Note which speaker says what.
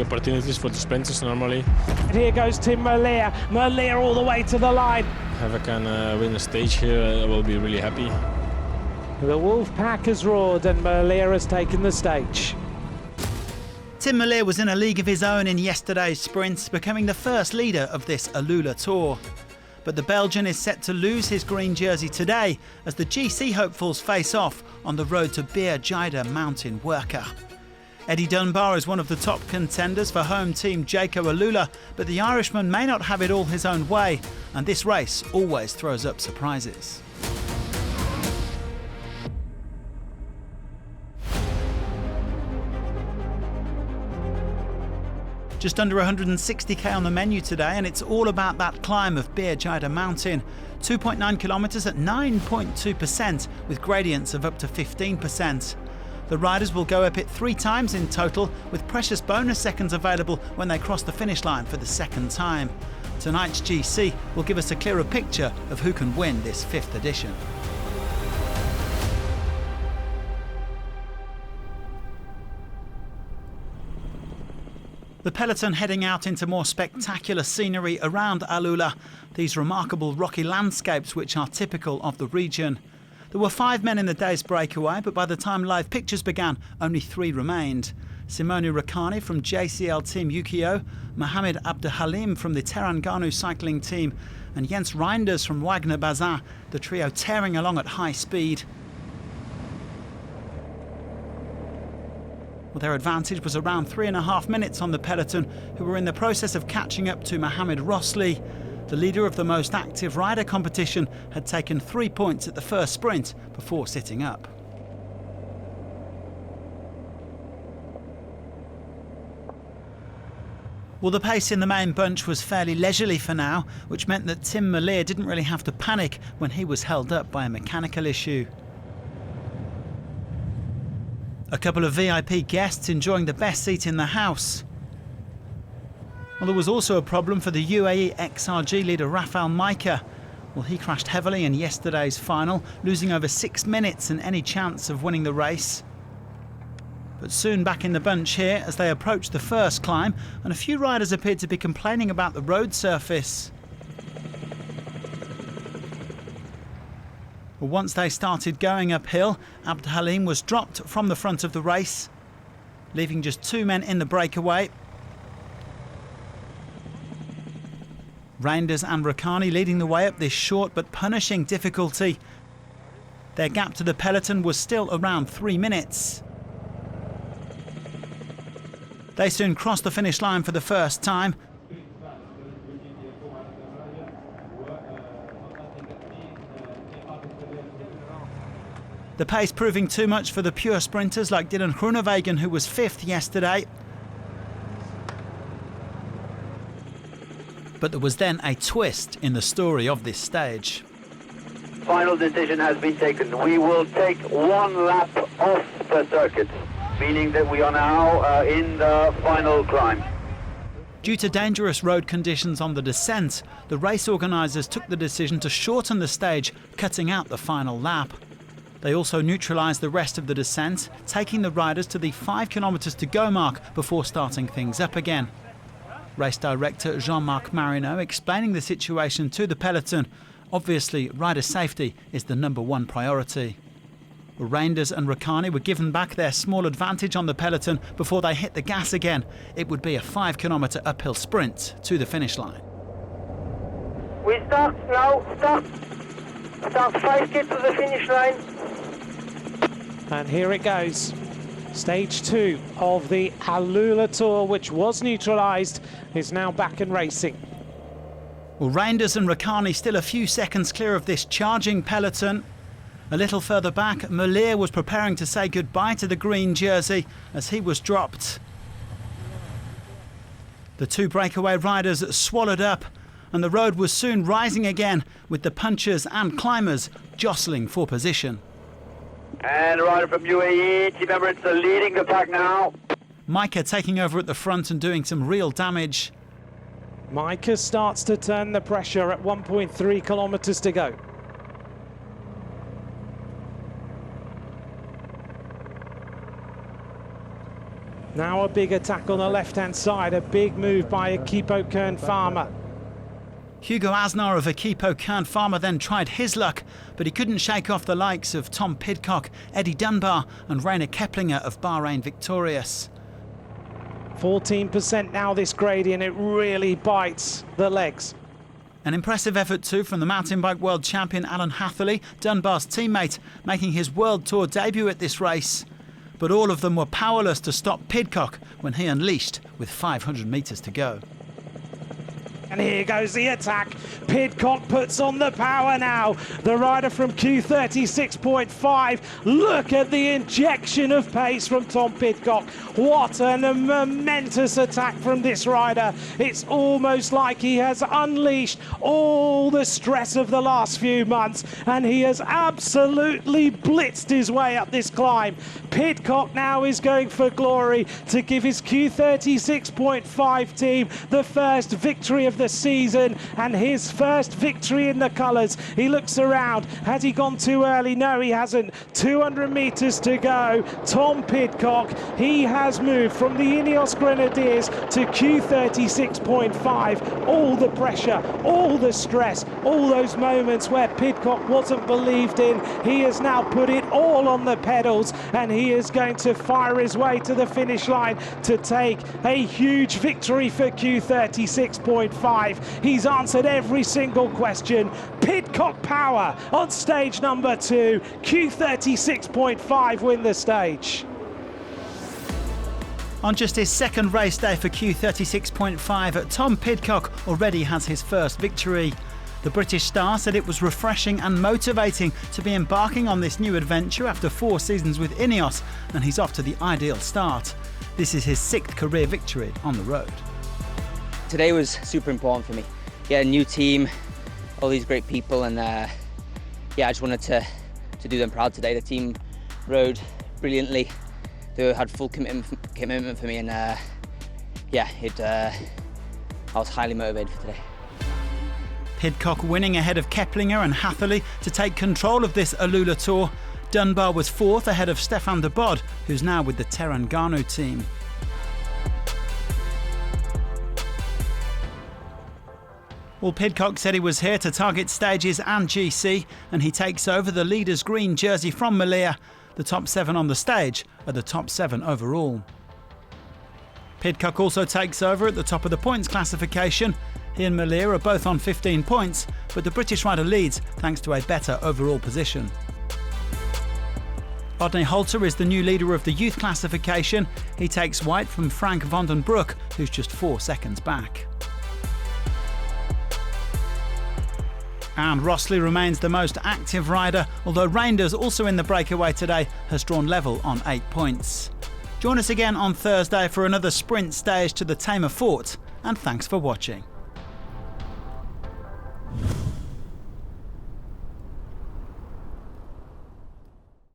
Speaker 1: the opportunities for the sprinters normally.
Speaker 2: And here goes Tim Merlier. Merlier all the way to the line.
Speaker 1: If I can win a stage here, I will be really happy.
Speaker 2: The Wolf Pack has roared and Merlier has taken the stage.
Speaker 3: Tim Merlier was in a league of his own in yesterday's sprints, becoming the first leader of this Alula Tour. But the Belgian is set to lose his green jersey today as the GC hopefuls face off on the road to Bir Jida mountain worker. Eddie Dunbar is one of the top contenders for home team Jayco Alula, but the Irishman may not have it all his own way, and this race always throws up surprises. Just under 160k on the menu today, and it's all about that climb of Bir Jida mountain. 2.9 kilometres at 9.2% with gradients of up to 15%. The riders will go up it 3 times in total, with precious bonus seconds available when they cross the finish line for the second time. Tonight's GC will give us a clearer picture of who can win this 5th edition. The peloton heading out into more spectacular scenery around Alula, these remarkable rocky landscapes which are typical of the region. There were 5 men in the day's breakaway, but by the time live pictures began, only 3 remained. Simone Rakhani from JCL Team Yukio, Mohamed Abdelhalim from the Terengganu cycling team, and Jens Reinders from Wagner Bazin, the trio tearing along at high speed. Well, their advantage was around 3.5 minutes on the peloton, who were in the process of catching up to Mohamed Rosli. The leader of the most active rider competition had taken 3 points at the first sprint before sitting up. Well, the pace in the main bunch was fairly leisurely for now, which meant that Tim Merlier didn't really have to panic when he was held up by a mechanical issue. A couple of VIP guests enjoying the best seat in the house. Well, there was also a problem for the UAE XRG leader Rafael Maika. Well, he crashed heavily in yesterday's final, losing over 6 minutes and any chance of winning the race. But soon back in the bunch here as they approached the first climb, and a few riders appeared to be complaining about the road surface. Well, once they started going uphill, Abdelhalim was dropped from the front of the race, leaving just 2 men in the breakaway. Reinders and Rakhani leading the way up this short but punishing difficulty. Their gap to the peloton was still around 3 minutes. They soon crossed the finish line for the first time. The pace proving too much for the pure sprinters like Dylan Groenewegen, who was 5th yesterday. But there was then a twist in the story of this stage.
Speaker 4: Final decision has been taken. We will take 1 lap off the circuit, meaning that we are now in the final climb.
Speaker 3: Due to dangerous road conditions on the descent, the race organisers took the decision to shorten the stage, cutting out the final lap. They also neutralised the rest of the descent, taking the riders to the 5 kilometres to go mark before starting things up again. Race director Jean-Marc Marino explaining the situation to the peloton. Obviously, rider safety is the #1 priority. Reinders and Rakhani were given back their small advantage on the peloton before they hit the gas again. It would be a 5-kilometre uphill sprint to the finish line.
Speaker 4: We start now, start 5k to the finish line.
Speaker 2: And here it goes. Stage 2 of the Alula Tour, which was neutralised, is now back and racing.
Speaker 3: Well, Reinders and Rakhani still a few seconds clear of this charging peloton. A little further back, Merlier was preparing to say goodbye to the green jersey as he was dropped. The 2 breakaway riders swallowed up, and the road was soon rising again with the punchers and climbers jostling for position.
Speaker 4: And a rider from UAE, Team Emirates are leading the pack now.
Speaker 3: Maika taking over at the front and doing some real damage.
Speaker 2: Maika starts to turn the pressure at 1.3 kilometres to go. Now a big attack on the left-hand side, a big move by Akipo Kern-Farmer.
Speaker 3: Hugo Asnar of Akipo Kern-Farmer then tried his luck, but he couldn't shake off the likes of Tom Pidcock, Eddie Dunbar and Rainer Keplinger of Bahrain Victorious.
Speaker 2: 14% now this gradient, it really bites the legs.
Speaker 3: An impressive effort too from the mountain bike world champion Alan Hatherley, Dunbar's teammate, making his World Tour debut at this race. But all of them were powerless to stop Pidcock when he unleashed with 500 metres to go.
Speaker 2: And here goes the attack. Pidcock puts on the power now. The rider from Q36.5. Look at the injection of pace from Tom Pidcock. What a momentous attack from this rider. It's almost like he has unleashed all the stress of the last few months and he has absolutely blitzed his way up this climb. Pidcock now is going for glory to give his Q36.5 team the first victory of the season and his first victory in the colours. He looks around. Has he gone too early? No, he hasn't. 200 metres to go. Tom Pidcock, he has moved from the Ineos Grenadiers to Q36.5. All the pressure, all the stress, all those moments where Pidcock wasn't believed in, he has now put it all on the pedals and he is going to fire his way to the finish line to take a huge victory for Q36.5. He's answered every single question. Pidcock power on stage number 2. Q36.5 win the stage.
Speaker 3: On just his second race day for Q36.5, Tom Pidcock already has his first victory. The British star said it was refreshing and motivating to be embarking on this new adventure after 4 seasons with Ineos, and he's off to the ideal start. This is his 6th career victory on the road.
Speaker 5: Today was super important for me. Yeah, a new team, all these great people, and yeah, I just wanted to do them proud today. The team rode brilliantly. They had full commitment for me, and yeah, I was highly motivated for today.
Speaker 3: Pidcock winning ahead of Keplinger and Hatherley to take control of this Alula Tour. Dunbar was 4th ahead of Stefan de Bod, who's now with the Terengganu team. Well, Pidcock said he was here to target stages and GC, and he takes over the leader's green jersey from Malia. The top 7 on the stage are the top 7 overall. Pidcock also takes over at the top of the points classification. He and Malia are both on 15 points, but the British rider leads thanks to a better overall position. Rodney Holter is the new leader of the youth classification. He takes white from Frank van den Broek, who's just 4 seconds back. And Rossley remains the most active rider, although Reinders, also in the breakaway today, has drawn level on 8 points. Join us again on Thursday for another sprint stage to the Tamer Fort, and thanks for watching.